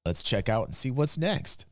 Let's check out and see what's next.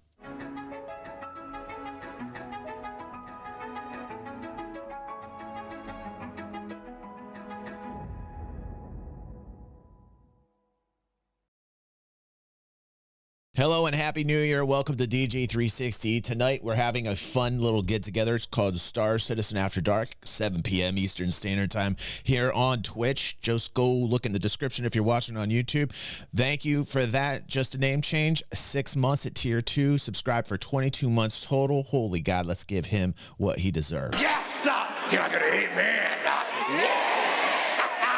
Hello and Happy New Year. Welcome to DG360. Tonight we're having a fun little get-together. It's called Star Citizen After Dark, 7 p.m. Eastern Standard Time here on Twitch. Just go look in the description if you're watching on YouTube. Thank you for that. Just a name change. 6 months at Tier 2. Subscribe for 22 months total. Holy God, let's give him what he deserves. Yes! You're not gonna hate me! Yes!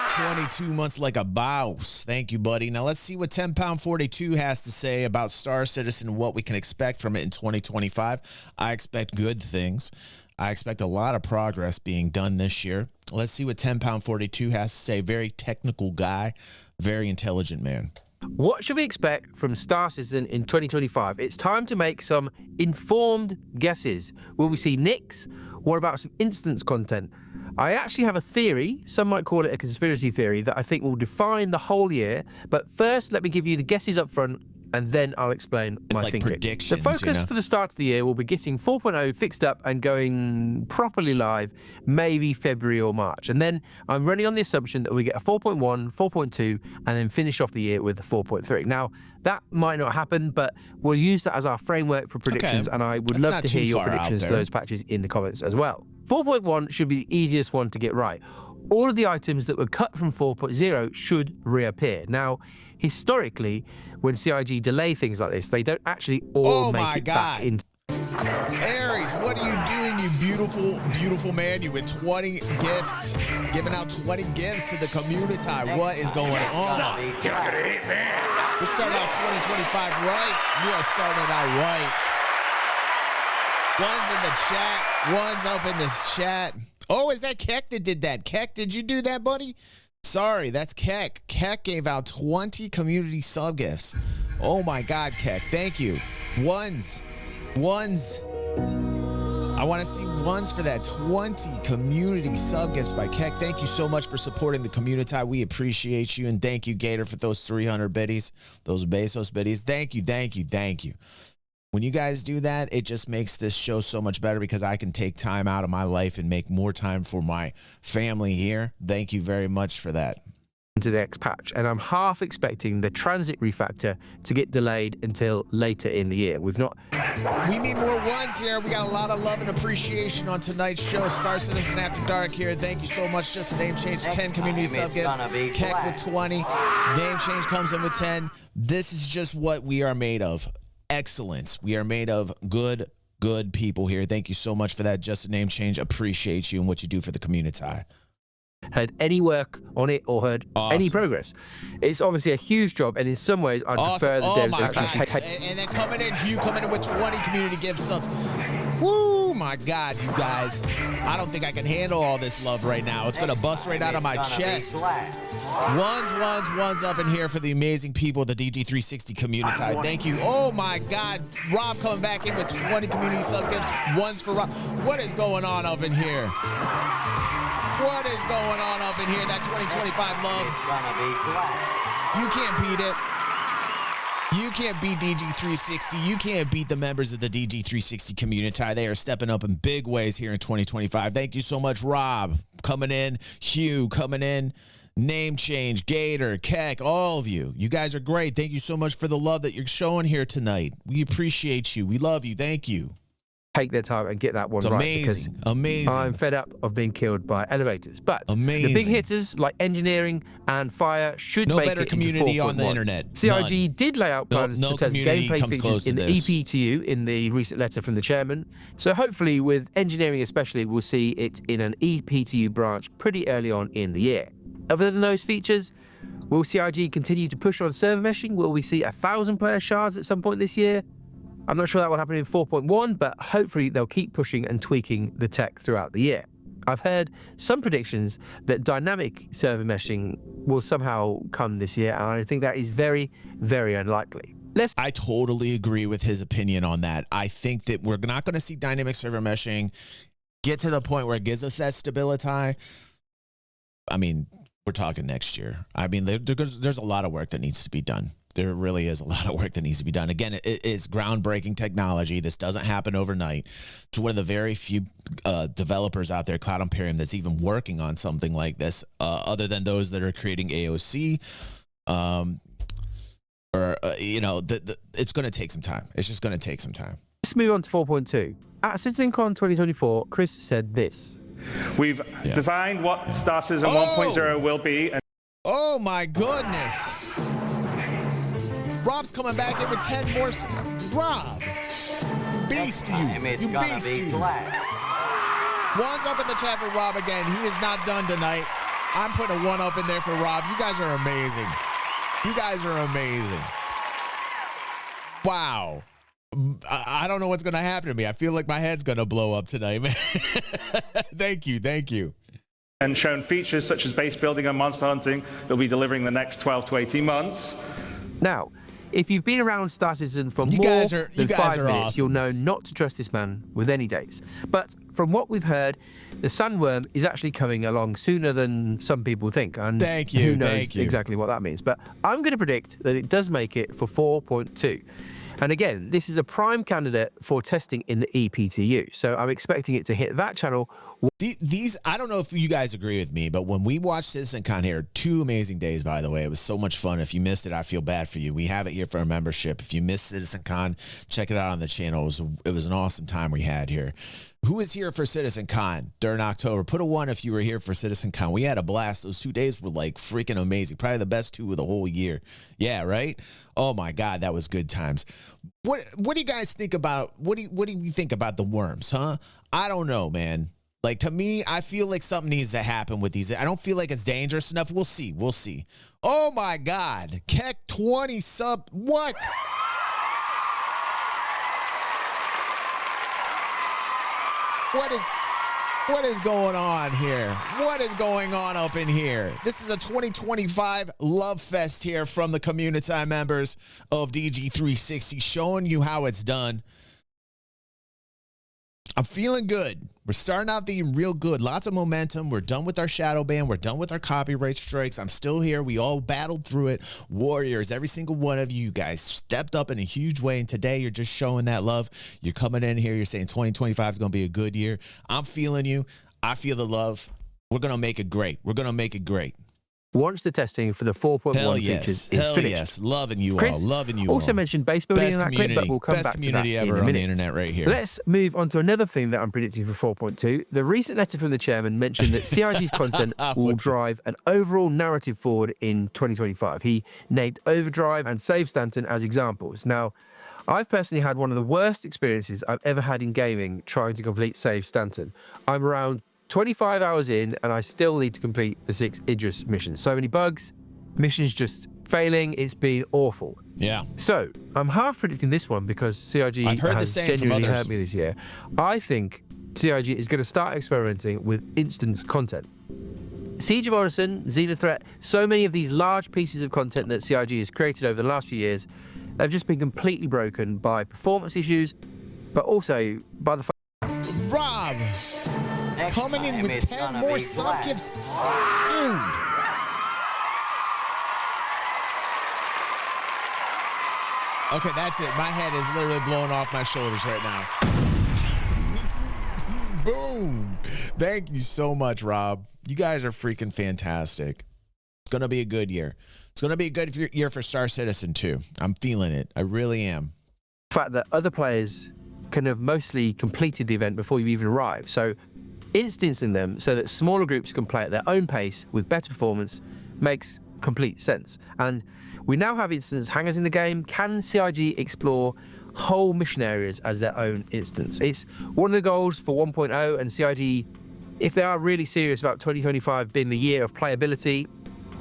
22 months like a boss. Thank you, buddy. Now let's see what TenPound42 has to say about Star Citizen and what we can expect from it in 2025. I expect good things. I expect a lot of progress being done this year. Let's see what TenPound42 has to say. Very technical guy, very intelligent man. What should we expect from Star Citizen in 2025? It's time to make some informed guesses. Will we see nicks? What about some instance content? I actually have a theory, some might call it a conspiracy theory, that I think will define the whole year. But first, let me give you the guesses up front, and then I'll explain my thinking. Predictions, the focus for the start of the year will be getting 4.0 fixed up and going properly live, maybe February or March. And then I'm running on the assumption that we get a 4.1, 4.2, and then finish off the year with a 4.3. Now, that might not happen, but we'll use that as our framework for predictions, and I would love to hear your predictions for those patches in the comments as well. 4.1 should be the easiest one to get right. All of the items that were cut from 4.0 should reappear. Now, historically, when CIG delay things like this, they don't actually all make it back into... Aries, what are you doing, you beautiful, beautiful man? You with 20 gifts, giving out 20 gifts to the community. What is going on? We're starting out 2025 right. We are starting it out right. One's in the chat. One's up in this chat. Oh, is that Keck that did that? Keck, did you do that, buddy? Sorry, that's Keck. Keck gave out 20 community sub gifts. Oh my God, Keck. Thank you. Ones. I want to see ones for that. 20 community sub gifts by Keck. Thank you so much for supporting the community. We appreciate you. And thank you, Gator, for those 300 biddies, those Bezos biddies. Thank you, thank you, thank you. When you guys do that, it just makes this show so much better because I can take time out of my life and make more time for my family here. Thank you very much for that. Into the next patch, and I'm half expecting the transit refactor to get delayed until later in the year. We need more ones here. We got a lot of love and appreciation on tonight's show. Star Citizen After Dark here. Thank you so much. Just a name change, 10 community sub gifts. Keck with 20. Name change comes in with 10. This is just what we are made of. Excellence. We are made of good people here. Thank you so much for that. Just a name change. Appreciate you and what you do for the community. Had any work on it or heard any progress. It's obviously a huge job, and in some ways I'd prefer the devs actually take. And then coming in, Hugh coming in with 20 community gift subs. Woo, my God, you guys. I don't think I can handle all this love right now. It's gonna bust right out of my chest. Ones up in here for the amazing people of the DG360 community. Thank you. Oh my God, Rob coming back in with 20 community sub gifts. Ones for Rob. What is going on up in here? What is going on up in here? That 2025 love. You can't beat it. You can't beat DG360. You can't beat the members of the DG360 community. They are stepping up in big ways here in 2025. Thank you so much, Rob, coming in. Hugh coming in. Name change, Gator, Keck, all of you. You guys are great. Thank you so much for the love that you're showing here tonight. We appreciate you. We love you. Thank you. Take their time and get that one right. Amazing, amazing. I'm fed up of being killed by elevators. But amazing. The big hitters like engineering and fire should make better it community into 4.1. on the internet. CIG did lay out plans to test gameplay features in the this. EPTU in the recent letter from the chairman. So hopefully with engineering especially, we'll see it in an EPTU branch pretty early on in the year. Other than those features, will CIG continue to push on server meshing? Will we see 1,000 player shards at some point this year? I'm not sure that will happen in 4.1, but hopefully they'll keep pushing and tweaking the tech throughout the year. I've heard some predictions that dynamic server meshing will somehow come this year, and I think that is very, very unlikely. I totally agree with his opinion on that. I think that we're not going to see dynamic server meshing get to the point where it gives us that stability. I mean, we're talking next year. I mean, there's a lot of work that needs to be done. There really is a lot of work that needs to be done. Again, it is groundbreaking technology. This doesn't happen overnight. It's one of the very few developers out there, Cloud Imperium, that's even working on something like this, other than those that are creating AOC. It's going to take some time. It's just going to take some time. Let's move on to 4.2. At CitizenCon 2024, Chris said this. We've defined what Star Citizen 1.0 will be. Oh my goodness. Rob's coming back in with 10 more. Rob, beast you. You beast you. One's up in the chat for Rob again. He is not done tonight. I'm putting a 1 up in there for Rob. You guys are amazing. You guys are amazing. Wow. I don't know what's going to happen to me. I feel like my head's going to blow up tonight, man. Thank you. Thank you. And shown features such as base building and monster hunting they'll be delivering the next 12 to 18 months. Now, if you've been around Star Citizen for more than 5 minutes, awesome. You'll know not to trust this man with any dates. But from what we've heard, the Sandworm is actually coming along sooner than some people think. And thank you. Who knows exactly what that means. But I'm going to predict that it does make it for 4.2. And again, this is a prime candidate for testing in the EPTU. So I'm expecting it to hit that channel. These, I don't know if you guys agree with me, but when we watched CitizenCon here, 2 amazing days, by the way. It was so much fun. If you missed it, I feel bad for you. We have it here for a membership. If you missed CitizenCon, check it out on the channel. It was an awesome time we had here. Who was here for CitizenCon during October? Put a 1 if you were here for CitizenCon. We had a blast. Those 2 days were like freaking amazing. Probably the best 2 of the whole year. Yeah, right? Oh my God, that was good times. What do you guys think about, what do you think about the worms, huh? I don't know, man. Like, to me, I feel like something needs to happen with these. I don't feel like it's dangerous enough. We'll see. We'll see. Oh my God. Keck 20 sub. What? What is going on here? What is going on up in here? This is a 2025 love fest here from the community members of DG360, showing you how it's done. I'm feeling good. We're starting out the real good. Lots of momentum. We're done with our shadow ban. We're done with our copyright strikes. I'm still here. We all battled through it. Warriors, every single one of you guys stepped up in a huge way. And today you're just showing that love. You're coming in here. You're saying 2025 is going to be a good year. I'm feeling you. I feel the love. We're going to make it great. We're going to make it great. Once the testing for the 4.1 features is finished. Yes. Loving you Chris all. Loving you also all. mentioned base building in that clip, but we'll come back to that in a minute. Best community ever on the internet right here. Let's move on to another thing that I'm predicting for 4.2. The recent letter from the chairman mentioned that CIG's content will drive an overall narrative forward in 2025. He named Overdrive and Save Stanton as examples. Now, I've personally had one of the worst experiences I've ever had in gaming trying to complete Save Stanton. I'm around 25 hours in and I still need to complete the 6 Idris missions. So many bugs, missions just failing. It's been awful. Yeah. So I'm half predicting this one because CIG has genuinely hurt me this year. I think CIG is going to start experimenting with instance content. Siege of Orison, Xena Threat, so many of these large pieces of content that CIG has created over the last few years, they've just been completely broken by performance issues, but also by the Rob! Coming in with 10 more sub gifts. Dude. Okay, that's it. My head is literally blowing off my shoulders right now. Boom. Thank you so much, Rob. You guys are freaking fantastic. It's going to be a good year. It's going to be a good year for Star Citizen too. I'm feeling it. I really am. The fact that other players can have mostly completed the event before you even arrive. So instancing them so that smaller groups can play at their own pace with better performance makes complete sense. And we now have instance hangers in the game. Can CIG explore whole mission areas as their own instance? It's one of the goals for 1.0, and CIG, if they are really serious about 2025 being the year of playability,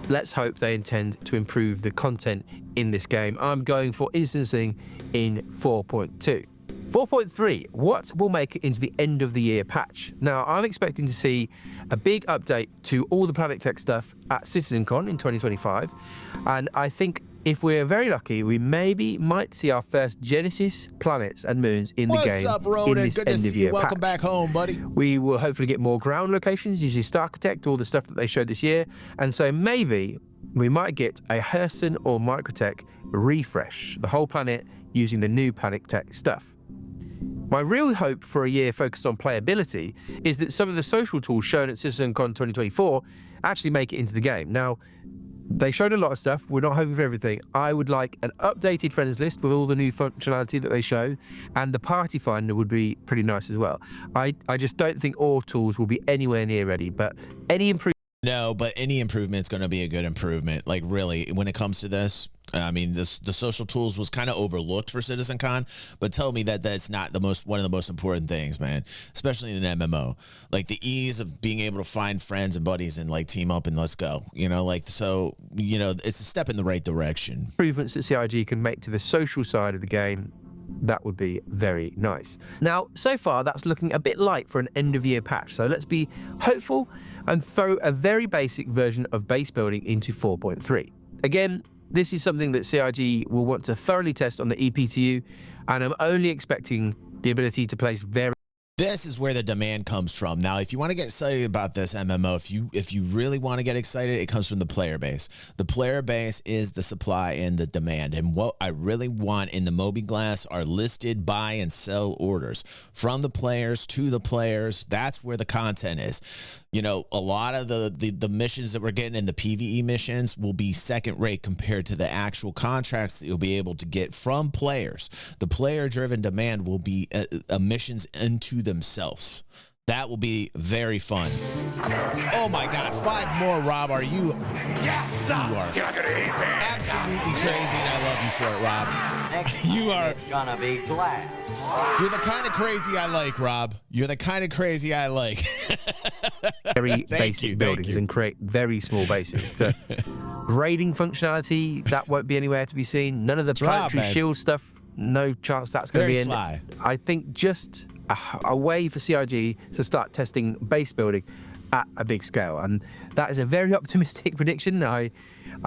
let's hope they intend to improve the content in this game. I'm going for instancing in 4.2. 4.3, what will make it into the end of the year patch? Now, I'm expecting to see a big update to all the Planet Tech stuff at CitizenCon in 2025. And I think if we're very lucky, we might see our first Genesis planets and moons in the game. What's up, Ronan? in this Good to end see of you. year Welcome patch. back home, buddy. We will hopefully get more ground locations, usually Star Architect, all the stuff that they showed this year. And so maybe we might get a Herson or Microtech refresh, the whole planet using the new Panic Tech stuff. My real hope for a year focused on playability is that some of the social tools shown at CitizenCon 2024 actually make it into the game. Now, they showed a lot of stuff. We're not hoping for everything. I would like an updated friends list with all the new functionality that they show, and the party finder would be pretty nice as well. I just don't think all tools will be anywhere near ready, but any improvement. No, but any improvement is going to be a good improvement. Like, really, when it comes to this, I mean, the social tools was kind of overlooked for CitizenCon, but tell me that that's not one of the most important things, man, especially in an MMO. Like, the ease of being able to find friends and buddies and, like, team up and let's go, you know, like, so, you know, it's a step in the right direction. Improvements that CIG can make to the social side of the game, that would be very nice. Now, so far, that's looking a bit light for an end-of-year patch, so let's be hopeful and throw a very basic version of base building into 4.3. Again, this is something that CIG will want to thoroughly test on the EPTU, and I'm only expecting the ability to place very. This is where the demand comes from. Now, if you want to get excited about this MMO, if you really want to get excited, it comes from the player base. The player base is the supply and the demand. And what I really want in the mobiGlas are listed buy and sell orders from the players to the players. That's where the content is. You know, a lot of the missions that we're getting in the PvE missions will be second rate compared to the actual contracts that you'll be able to get from players. The player-driven demand will be missions into themselves. That will be very fun. Oh my God, 5 more, Rob. Are you? Yes, You are absolutely crazy, and I love you for it, Rob. You are gonna be glad. You're the kind of crazy I like, Rob. You're the kind of crazy I like. very basic buildings and create very small bases. The raiding functionality, that won't be anywhere to be seen. None of the planetary shield stuff, no chance that's going to be in. Sly. I think just a way for CIG to start testing base building at a big scale, and that is a very optimistic prediction. I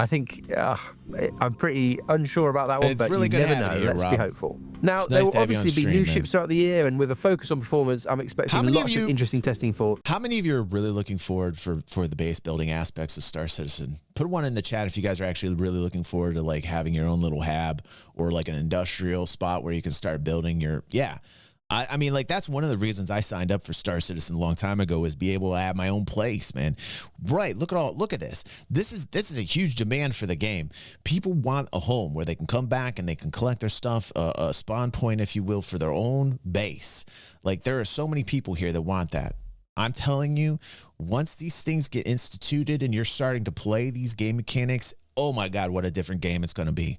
think I'm pretty unsure about that one, it's but really you good never know. Here, Let's Rob. be hopeful. Now, It's there nice will to have you on obviously be stream, new man. ships throughout the year, and with a focus on performance, I'm expecting lots of interesting testing for. How many of you are really looking forward for the base building aspects of Star Citizen? Put one in the chat if you guys are actually really looking forward to like having your own little hab or like an industrial spot where you can start building your I mean, like, that's one of the reasons I signed up for Star Citizen a long time ago, is be able to have my own place, man. Right. Look at this. This is a huge demand for the game. People want a home where they can come back and they can collect their stuff, a spawn point, if you will, for their own base. Like, there are so many people here that want that. I'm telling you, once these things get instituted and you're starting to play these game mechanics, oh my God, what a different game it's going to be.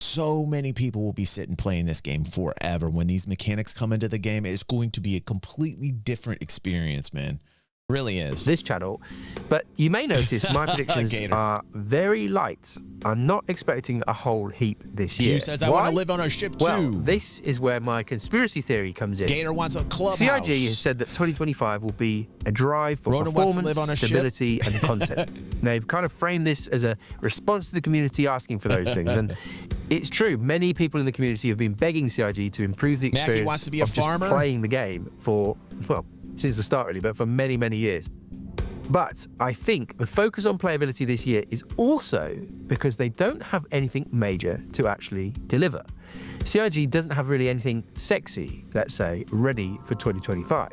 So many people will be sitting playing this game forever. When these mechanics come into the game, it's going to be a completely different experience, man. It really is. This channel, but you may notice my predictions are very light. I'm not expecting a whole heap this year. Hugh says, I want to live on a ship too. Well, this is where my conspiracy theory comes in. Gator wants a clubhouse. CIG has said that 2025 will be a drive for Ronan wants to performance, live on a stability, and content. They've kind of framed this as a response to the community asking for those things, and it's true. Many people in the community have been begging CIG to improve the experience Mackie wants to be a of just farmer. playing the game for, well, since the start really, but for many, many years. But I think the focus on playability this year is also because they don't have anything major to actually deliver. CIG doesn't have really anything sexy, let's say, ready for 2025.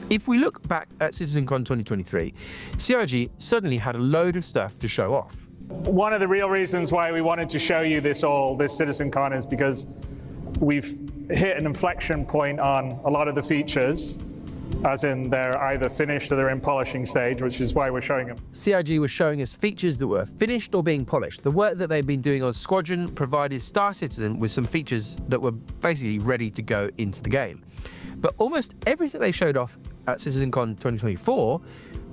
If we look back at CitizenCon 2023, CIG suddenly had a load of stuff to show off. One of the real reasons why we wanted to show you this CitizenCon is because we've hit an inflection point on a lot of the features, as in they're either finished or they're in polishing stage, which is why we're showing them. CIG was showing us features that were finished or being polished. The work that they've been doing on Squadron provided Star Citizen with some features that were basically ready to go into the game. But almost everything they showed off at CitizenCon 2024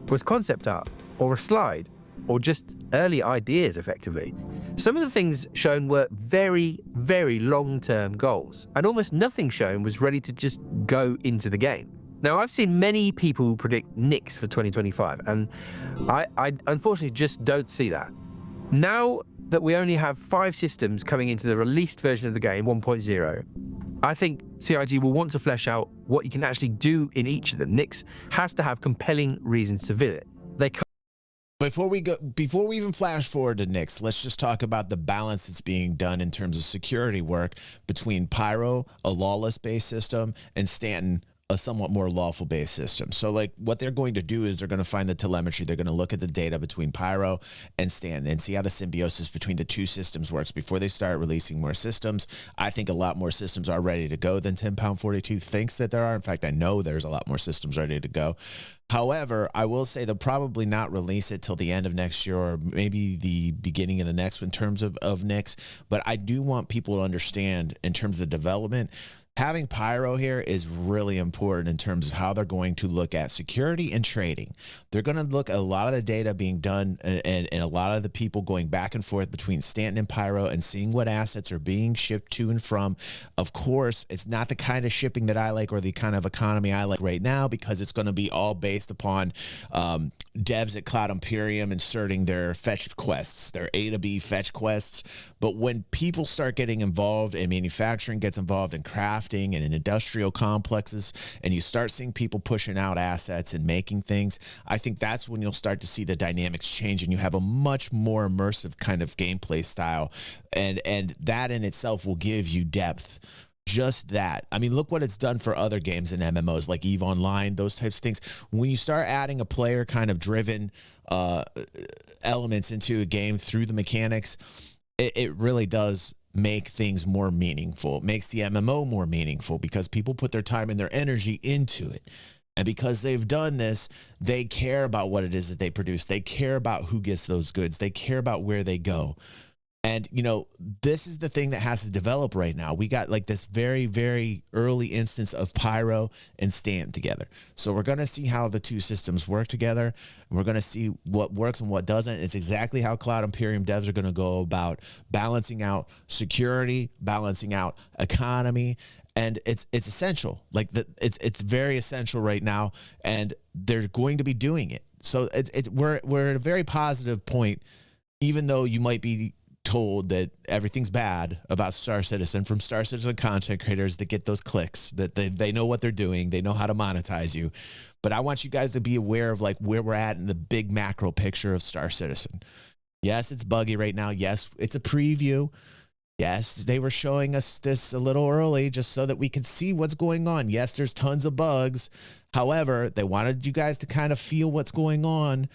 was concept art, or a slide, or just early ideas, effectively. Some of the things shown were very, very long-term goals, and almost nothing shown was ready to just go into the game. Now, I've seen many people predict Nix for 2025, and I unfortunately just don't see that. Now that we only have 5 systems coming into the released version of the game, 1.0, I think CIG will want to flesh out what you can actually do in each of them. Nix has to have compelling reasons to visit. They can't. before we even flash forward to Nyx, let's just talk about the balance that's being done in terms of security work between Pyro, a lawless-based system, and Stanton, a somewhat more lawful-based system. So, like, what they're going to do is they're going to find the telemetry. They're going to look at the data between Pyro and Stanton and see how the symbiosis between the two systems works before they start releasing more systems. I think a lot more systems are ready to go than TenPound42 thinks that there are. In fact, I know there's a lot more systems ready to go. However, I will say they'll probably not release it till the end of next year or maybe the beginning of the next in terms of Nyx. But I do want people to understand in terms of the development, having Pyro here is really important in terms of how they're going to look at security and trading. They're going to look at a lot of the data being done and a lot of the people going back and forth between Stanton and Pyro and seeing what assets are being shipped to and from. Of course, it's not the kind of shipping that I like or the kind of economy I like right now, because it's going to be all based upon devs at Cloud Imperium inserting their fetch quests, their A to B fetch quests. But when people start getting involved and manufacturing gets involved in craft and in industrial complexes, and you start seeing people pushing out assets and making things, I think that's when you'll start to see the dynamics change and you have a much more immersive kind of gameplay style, and that in itself will give you depth. Just that. I mean, look what it's done for other games and MMOs like EVE Online, those types of things. When you start adding a player kind of driven elements into a game through the mechanics, it really does make things more meaningful. It makes the MMO more meaningful because people put their time and their energy into it. And because they've done this, they care about what it is that they produce. They care about who gets those goods. They care about where they go. And, you know, this is the thing that has to develop right now. We got like this very, very early instance of Pyro and Stanton together. So we're going to see how the two systems work together. And we're going to see what works and what doesn't. It's exactly how Cloud Imperium devs are going to go about balancing out security, balancing out economy. And it's essential. Like it's very essential right now. And they're going to be doing it. So we're at a very positive point, even though you might be told that everything's bad about Star Citizen from Star Citizen content creators that get those clicks, that they know what they're doing, they know how to monetize you. But I want you guys to be aware of like where we're at in the big macro picture of Star Citizen. Yes, it's buggy right now. Yes, it's a preview. Yes, they were showing us this a little early just so that we could see what's going on. Yes, there's tons of bugs. However, they wanted you guys to kind of feel what's going on.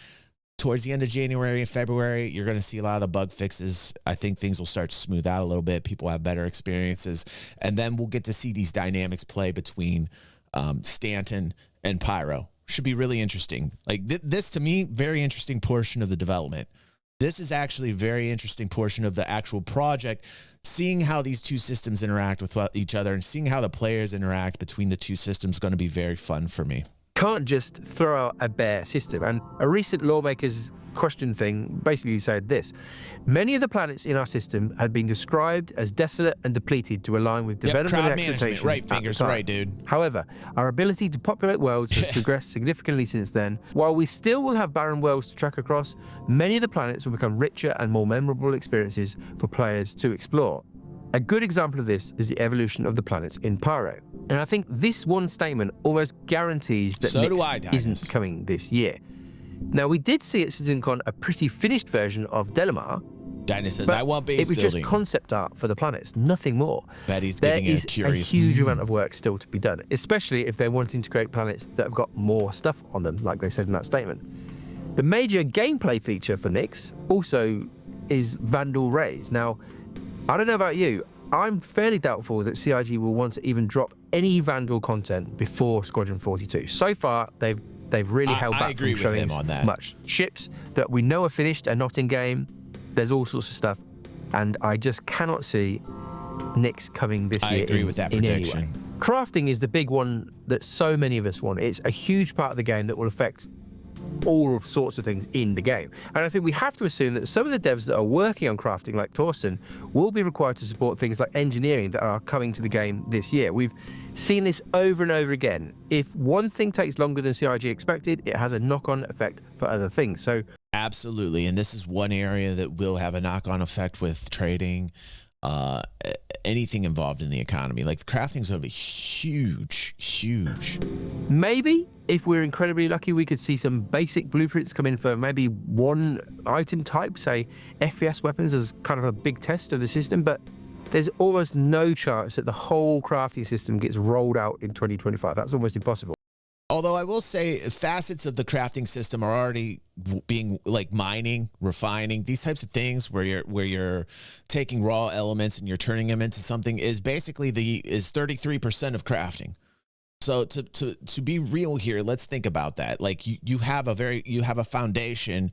Towards the end of January and February, you're going to see a lot of the bug fixes. I think things will start to smooth out a little bit. People have better experiences. And then we'll get to see these dynamics play between Stanton and Pyro. Should be really interesting. Like this, to me, very interesting portion of the development. This is actually a very interesting portion of the actual project. Seeing how these two systems interact with each other and seeing how the players interact between the two systems is going to be very fun for me. Can't just throw out a bare system. And a recent lawmakers question thing basically said this: many of the planets in our system had been described as desolate and depleted to align with development expectations. Right, fingers right, dude. However, our ability to populate worlds has progressed significantly since then. While we still will have barren worlds to track across, many of the planets will become richer and more memorable experiences for players to explore. A good example of this is the evolution of the planets in Pyro. And I think this one statement almost guarantees that Nyx isn't coming this year. Now, we did see at CitizenCon a pretty finished version of Delamar. Dinah says, I want base building. It was building. Just concept art for the planets, nothing more. Betty's getting a curious. There is a huge amount of work still to be done, especially if they're wanting to create planets that have got more stuff on them, like they said in that statement. The major gameplay feature for Nyx also is Vandal Rays. Now, I don't know about you, I'm fairly doubtful that CIG will want to even drop any Vandal content before Squadron 42. So far, they've really held back from showing much. Ships that we know are finished are not in game. There's all sorts of stuff, and I just cannot see Nyx coming this year. I agree with that prediction. Crafting is the big one that so many of us want. It's a huge part of the game that will affect all sorts of things in the game. And I think we have to assume that some of the devs that are working on crafting, like Torsten, will be required to support things like engineering that are coming to the game this year. We've seen this over and over again. If one thing takes longer than CIG expected, it has a knock-on effect for other things. So absolutely, and this is one area that will have a knock-on effect with trading. anything involved in the economy. Like, crafting's going to be huge, huge. Maybe if we're incredibly lucky, we could see some basic blueprints come in for maybe one item type, say FPS weapons as kind of a big test of the system, but there's almost no chance that the whole crafting system gets rolled out in 2025. That's almost impossible. Although I will say facets of the crafting system are already being, like, mining, refining, these types of things where you're taking raw elements and you're turning them into something is basically is 33% of crafting. So to be real here, let's think about that. Like, you have a foundation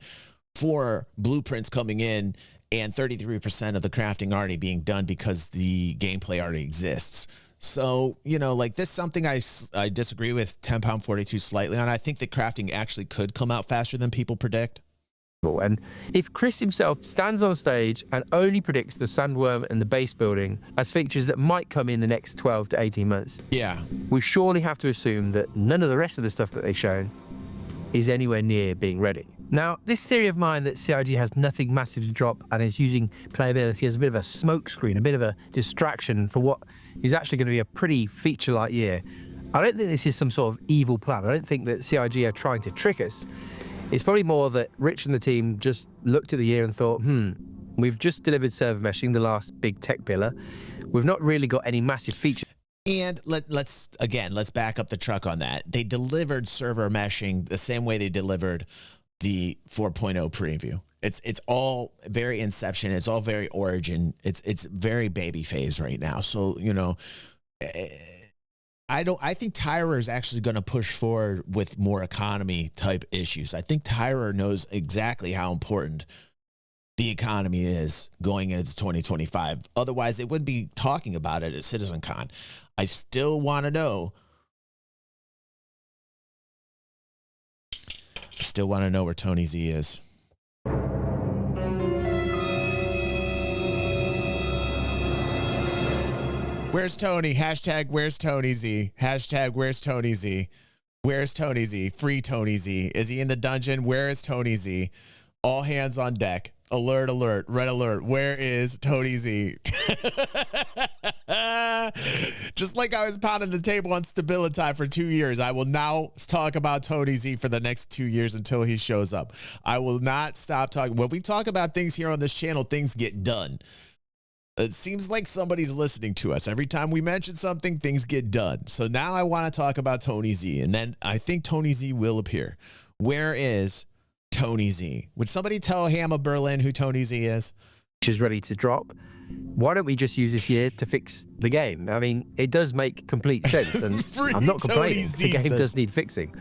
for blueprints coming in, and 33% of the crafting already being done because the gameplay already exists. So, you know, like, this is something I disagree with TenPound42 slightly on. I think that crafting actually could come out faster than people predict. And if Chris himself stands on stage and only predicts the sandworm and the base building as features that might come in the next 12 to 18 months, yeah, we surely have to assume that none of the rest of the stuff that they've shown is anywhere near being ready. Now, this theory of mine that CIG has nothing massive to drop and is using playability as a bit of a smokescreen, a bit of a distraction for what is actually going to be a pretty feature-light year, I don't think this is some sort of evil plan. I don't think that CIG are trying to trick us. It's probably more that Rich and the team just looked at the year and thought, we've just delivered server meshing, the last big tech pillar. We've not really got any massive features. And let's back up the truck on that. They delivered server meshing the same way they delivered the 4.0 preview. It's all very Inception. It's all very Origin. It's very baby phase right now. So, you know, I think THUR is actually going to push forward with more economy type issues. I think THUR knows exactly how important the economy is going into 2025. Otherwise, they wouldn't be talking about it at CitizenCon. I still want to know. I still want to know where Tony Z is. Where's Tony? Hashtag where's Tony Z? Hashtag where's Tony Z? Where's Tony Z? Free Tony Z. Is he in the dungeon? Where is Tony Z? All hands on deck. Alert, alert, red alert. Where is Tony Z? Just like I was pounding the table on stability for 2 years, I will now talk about Tony Z for the next 2 years until he shows up. I will not stop talking. When we talk about things here on this channel, things get done. It seems like somebody's listening to us. Every time we mention something, things get done. So now I want to talk about Tony Z, and then I think Tony Z will appear. Where is Tony Z? Would somebody tell Ham of Berlin who Tony Z is? Which is ready to drop. Why don't we just use this year to fix the game? I mean, it does make complete sense, and I'm not complaining. The game does need fixing,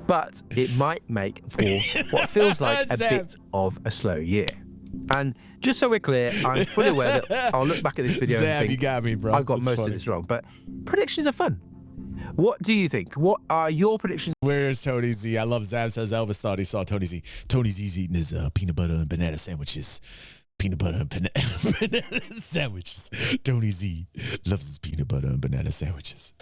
but it might make for what feels like a bit of a slow year. And just so we're clear, I'm fully aware that I'll look back at this video and think, you got me, bro. I've got most of this wrong, but predictions are fun. What do you think? What are your predictions? Where's Tony Z? I love Zab says Elvis thought he saw Tony Z. Tony Z's eating his peanut butter and banana sandwiches. Peanut butter and banana sandwiches. Tony Z loves his peanut butter and banana sandwiches.